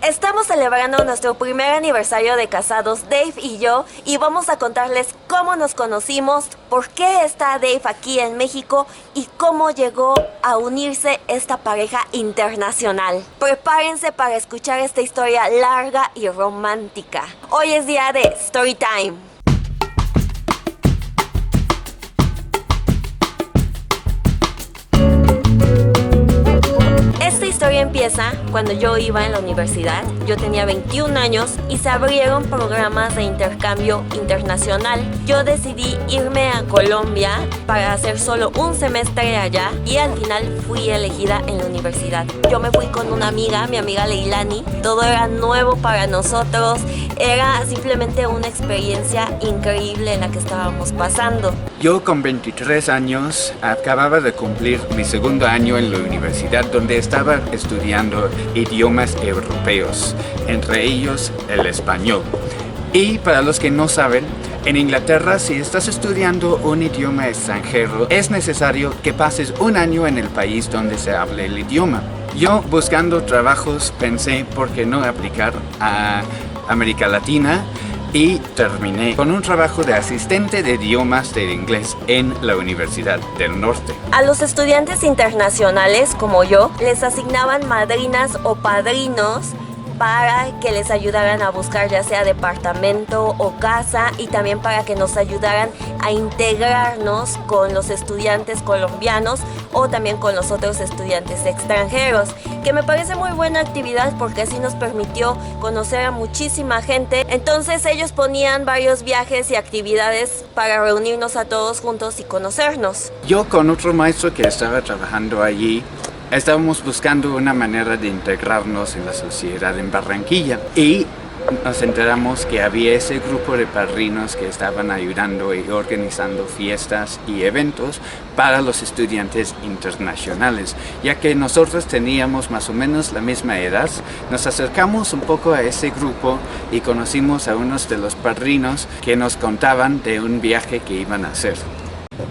Estamos celebrando nuestro primer aniversario de casados, Dave y yo, y vamos a contarles cómo nos conocimos, por qué está Dave aquí en México y cómo llegó a unirse esta pareja internacional. Prepárense para escuchar esta historia larga y romántica. Hoy es día de Story Time. Esta historia empieza cuando yo iba en la universidad. Yo tenía 21 años y se abrieron programas de intercambio internacional. Yo decidí irme a Colombia para hacer solo un semestre allá y al final fui elegida en la universidad. Yo me fui con una amiga, mi amiga Leilani. Todo era nuevo para nosotros. Era simplemente una experiencia increíble en la que estábamos pasando. Yo con 23 años acababa de cumplir mi segundo año en la universidad donde estaba estudiando idiomas europeos, entre ellos el español. Y para los que no saben, en Inglaterra, si estás estudiando un idioma extranjero, es necesario que pases un año en el país donde se hable el idioma. Yo, buscando trabajos, pensé por qué no aplicar a América Latina y terminé con un trabajo de asistente de idiomas de inglés en la Universidad del Norte. A los estudiantes internacionales como yo les asignaban madrinas o padrinos para que les ayudaran a buscar ya sea departamento o casa y también para que nos ayudaran a integrarnos con los estudiantes colombianos o también con los otros estudiantes extranjeros, que me parece muy buena actividad porque así nos permitió conocer a muchísima gente. Entonces ellos ponían varios viajes y actividades para reunirnos a todos juntos y conocernos. Yo con otro maestro que estaba trabajando allí, estábamos buscando una manera de integrarnos en la sociedad en Barranquilla y nos enteramos que había ese grupo de padrinos que estaban ayudando y organizando fiestas y eventos para los estudiantes internacionales. Ya que nosotros teníamos más o menos la misma edad, nos acercamos un poco a ese grupo y conocimos a unos de los padrinos que nos contaban de un viaje que iban a hacer.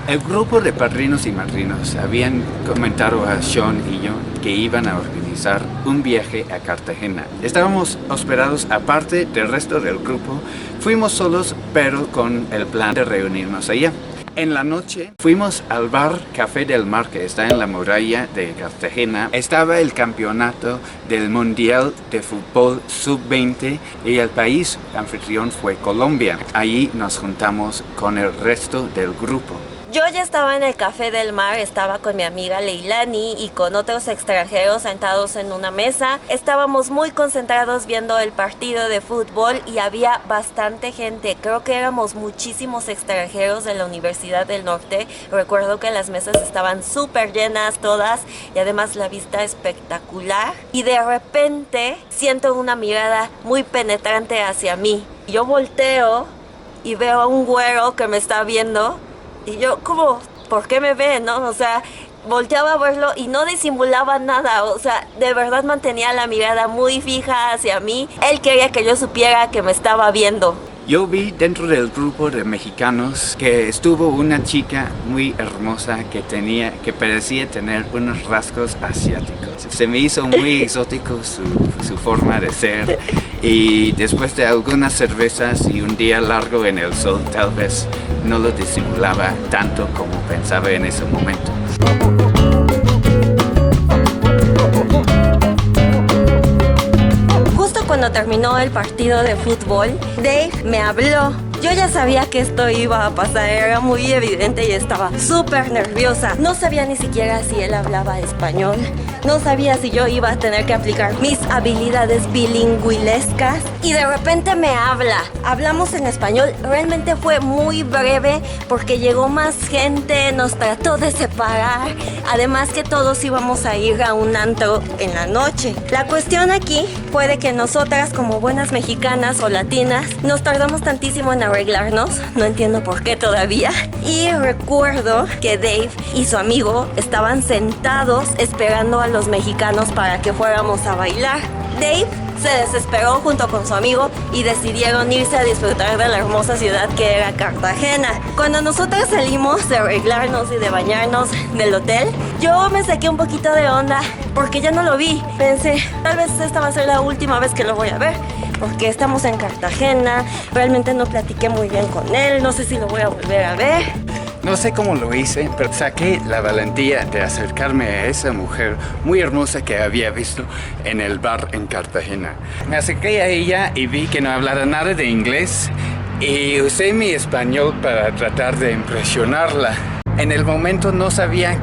El grupo de padrinos y madrinos habían comentado a Sean y yo que iban a organizar un viaje a Cartagena. Estábamos hospedados aparte del resto del grupo, fuimos solos pero con el plan de reunirnos allá. En la noche fuimos al bar Café del Mar que está en la muralla de Cartagena. Estaba el campeonato del Mundial de Fútbol Sub-20 y el país anfitrión fue Colombia. Allí nos juntamos con el resto del grupo. Yo ya estaba en el Café del Mar, estaba con mi amiga Leilani y con otros extranjeros sentados en una mesa. Estábamos muy concentrados viendo el partido de fútbol y había bastante gente. Creo que éramos muchísimos extranjeros de la Universidad del Norte. Recuerdo que las mesas estaban súper llenas todas y además la vista espectacular. Y de repente siento una mirada muy penetrante hacia mí. Yo volteo y veo a un güero que me está viendo. Y yo como, ¿por qué me ve, no? O sea, volteaba a verlo y no disimulaba nada. O sea, de verdad mantenía la mirada muy fija hacia mí. Él quería que yo supiera que me estaba viendo. Yo vi dentro del grupo de mexicanos que estuvo una chica muy hermosa que parecía tener unos rasgos asiáticos. Se me hizo muy exótico su forma de ser y después de algunas cervezas y un día largo en el sol, tal vez no lo disimulaba tanto como pensaba en ese momento. Cuando terminó el partido de fútbol, Dave me habló. Yo ya sabía que esto iba a pasar, era muy evidente y estaba súper nerviosa. No sabía ni siquiera si él hablaba español. No sabía si yo iba a tener que aplicar mis habilidades bilingüilescas. Y de repente me habla. Hablamos en español. Realmente fue muy breve porque llegó más gente, nos trató de separar. Además que todos íbamos a ir a un antro en la noche. La cuestión aquí fue de que nosotras como buenas mexicanas o latinas nos tardamos tantísimo en arreglarnos, no entiendo por qué todavía. Y recuerdo que Dave y su amigo estaban sentados esperando a los mexicanos para que fuéramos a bailar. Dave se desesperó junto con su amigo y decidieron irse a disfrutar de la hermosa ciudad que era Cartagena. Cuando nosotros salimos de arreglarnos y de bañarnos del hotel, yo me saqué un poquito de onda porque ya no lo vi. Pensé, tal vez esta va a ser la última vez que lo voy a ver, porque estamos en Cartagena, realmente no platiqué muy bien con él, no sé si lo voy a volver a ver. No sé cómo lo hice, pero saqué la valentía de acercarme a esa mujer muy hermosa que había visto en el bar en Cartagena. Me acerqué a ella y vi que no hablaba nada de inglés y usé mi español para tratar de impresionarla. En el momento no sabía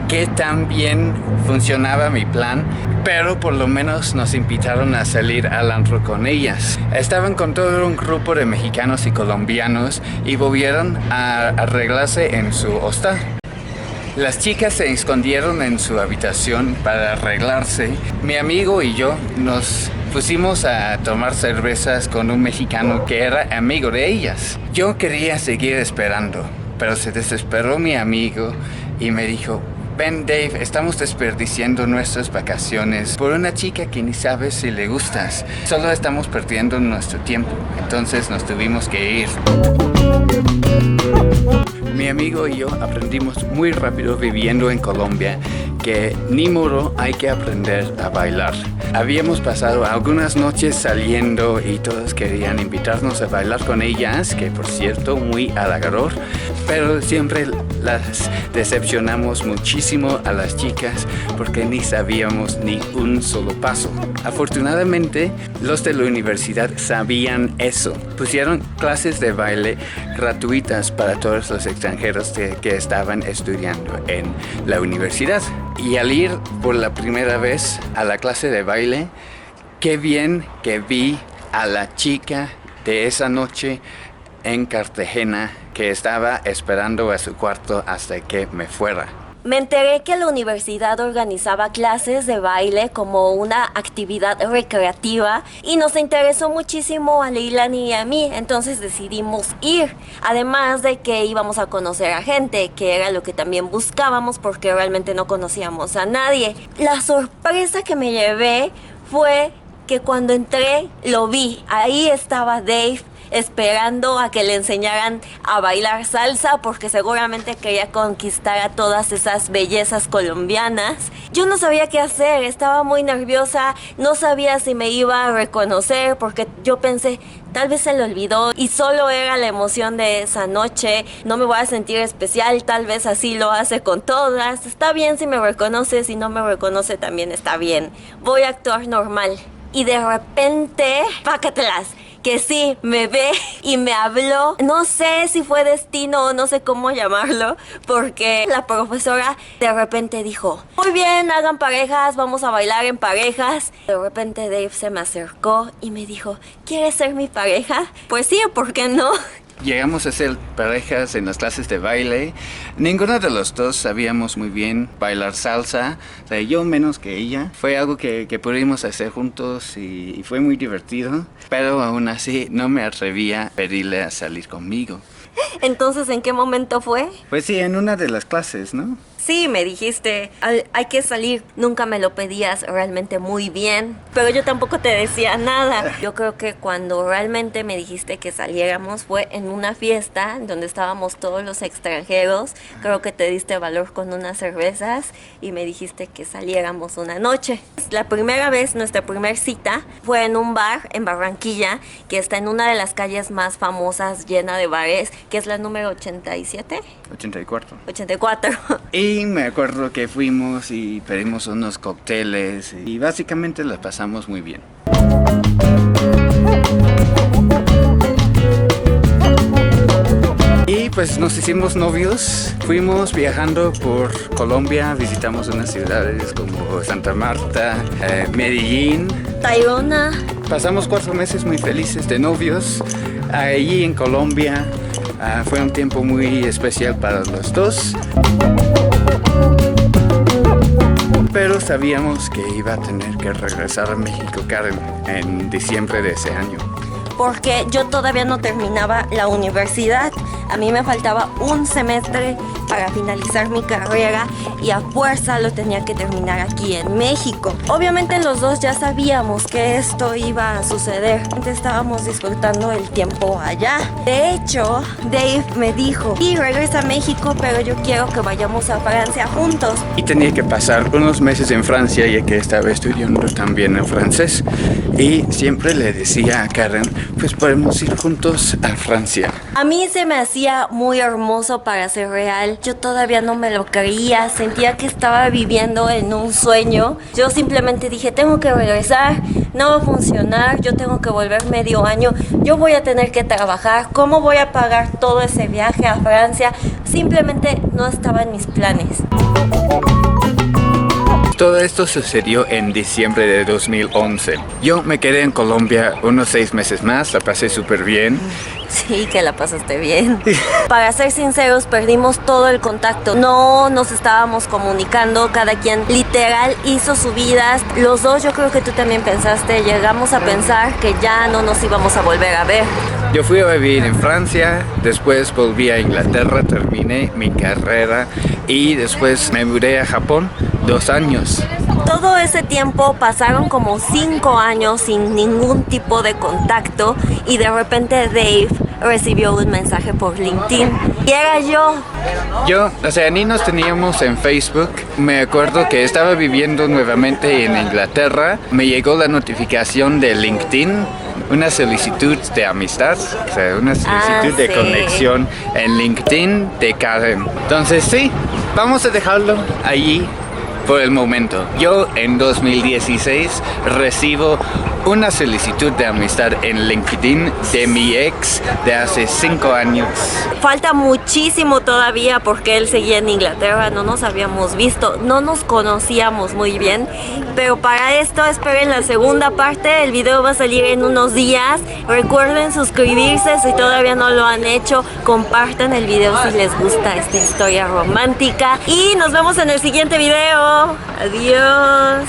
qué tan bien funcionaba mi plan, pero por lo menos nos invitaron a salir al antro con ellas. Estaban con todo un grupo de mexicanos y colombianos y volvieron a arreglarse en su hostal. Las chicas se escondieron en su habitación para arreglarse. Mi amigo y yo nos pusimos a tomar cervezas con un mexicano que era amigo de ellas. Yo quería seguir esperando, pero se desesperó mi amigo y me dijo: ven Dave, estamos desperdiciando nuestras vacaciones por una chica que ni sabes si le gustas. Solo estamos perdiendo nuestro tiempo, entonces nos tuvimos que ir. Mi amigo y yo aprendimos muy rápido viviendo en Colombia que ni modo hay que aprender a bailar. Habíamos pasado algunas noches saliendo y todos querían invitarnos a bailar con ellas, que por cierto muy halagador, pero siempre las decepcionamos muchísimo a las chicas porque ni sabíamos ni un solo paso. Afortunadamente los de la universidad sabían eso. Pusieron clases de baile gratuitas para todos los extranjeros que estaban estudiando en la universidad. Y al ir por la primera vez a la clase de baile, qué bien que vi a la chica de esa noche en Cartagena que estaba esperando a su cuarto hasta que me fuera. Me enteré que la universidad organizaba clases de baile como una actividad recreativa y nos interesó muchísimo a Leilani y a mí, entonces decidimos ir. Además de que íbamos a conocer a gente, que era lo que también buscábamos porque realmente no conocíamos a nadie. La sorpresa que me llevé fue que cuando entré lo vi. Ahí estaba Dave, esperando a que le enseñaran a bailar salsa porque seguramente quería conquistar a todas esas bellezas colombianas. Yo no sabía qué hacer, estaba muy nerviosa, no sabía si me iba a reconocer porque yo pensé, tal vez se le olvidó y solo era la emoción de esa noche, no me voy a sentir especial, tal vez así lo hace con todas. Está bien si me reconoce, si no me reconoce también está bien, voy a actuar normal. Y de repente, pácatelas, que sí, me ve y me habló. No sé si fue destino o no sé cómo llamarlo, porque la profesora de repente dijo: muy bien, hagan parejas, vamos a bailar en parejas. De repente Dave se me acercó y me dijo: ¿quieres ser mi pareja? Pues sí, ¿por qué no? Llegamos a ser parejas en las clases de baile. Ninguno de los dos sabíamos muy bien bailar salsa, o sea, yo menos que ella. Fue algo que pudimos hacer juntos y fue muy divertido, pero aún así no me atrevía a pedirle a salir conmigo. Entonces, ¿en qué momento fue? Pues sí, en una de las clases, ¿no? Sí, me dijiste, hay que salir. Nunca me lo pedías realmente muy bien, pero yo tampoco te decía nada. Yo creo que cuando realmente me dijiste que saliéramos fue en una fiesta donde estábamos todos los extranjeros. Creo que te diste valor con unas cervezas y me dijiste que saliéramos una noche. La primera vez, nuestra primera cita, fue en un bar en Barranquilla, que está en una de las calles más famosas, llena de bares, que es la número 87. 84. 84. Y me acuerdo que fuimos y pedimos unos cócteles y básicamente la pasamos muy bien. Y pues nos hicimos novios, fuimos viajando por Colombia, visitamos unas ciudades como Santa Marta, Medellín, Tayrona. Pasamos 4 meses muy felices de novios allí en Colombia. Fue un tiempo muy especial para los dos. Pero sabíamos que iba a tener que regresar a México, Karen, en diciembre de ese año. Porque yo todavía no terminaba la universidad. A mí me faltaba un semestre para finalizar mi carrera y a fuerza lo tenía que terminar aquí en México. Obviamente los dos ya sabíamos que esto iba a suceder. Estábamos disfrutando el tiempo allá. De hecho, Dave me dijo, sí, regresa a México, pero yo quiero que vayamos a Francia juntos. Y tenía que pasar unos meses en Francia, ya que estaba estudiando también el francés. Y siempre le decía a Karen, pues podemos ir juntos a Francia. A mí se me hacía muy hermoso para ser real. Yo todavía no me lo creía, sentía que estaba viviendo en un sueño. Yo simplemente dije, tengo que regresar, no va a funcionar, yo tengo que volver medio año, yo voy a tener que trabajar, ¿cómo voy a pagar todo ese viaje a Francia? Simplemente no estaba en mis planes. Todo esto sucedió en diciembre de 2011. Yo me quedé en Colombia unos 6 meses más, la pasé súper bien. Sí, que la pasaste bien. Para ser sinceros, perdimos todo el contacto. No nos estábamos comunicando, cada quien literal hizo su vida. Los dos, yo creo que tú también pensaste, llegamos a pensar que ya no nos íbamos a volver a ver. Yo fui a vivir en Francia, después volví a Inglaterra, terminé mi carrera y después me mudé a Japón 2 años. Todo ese tiempo pasaron como 5 años sin ningún tipo de contacto y de repente Dave recibió un mensaje por LinkedIn y era yo. Ni nos teníamos en Facebook. Me acuerdo que estaba viviendo nuevamente en Inglaterra. Me llegó la notificación de LinkedIn, una solicitud de amistad, o sea, una solicitud de conexión en LinkedIn de Karen. Entonces sí, vamos a dejarlo allí por el momento. Yo en 2016 recibo una solicitud de amistad en LinkedIn de mi ex de hace 5 años. Falta muchísimo todavía porque él seguía en Inglaterra, no nos habíamos visto, no nos conocíamos muy bien, pero para esto esperen la segunda parte, el video va a salir en unos días. Recuerden suscribirse si todavía no lo han hecho, compartan el video si les gusta esta historia romántica y nos vemos en el siguiente video. Adiós.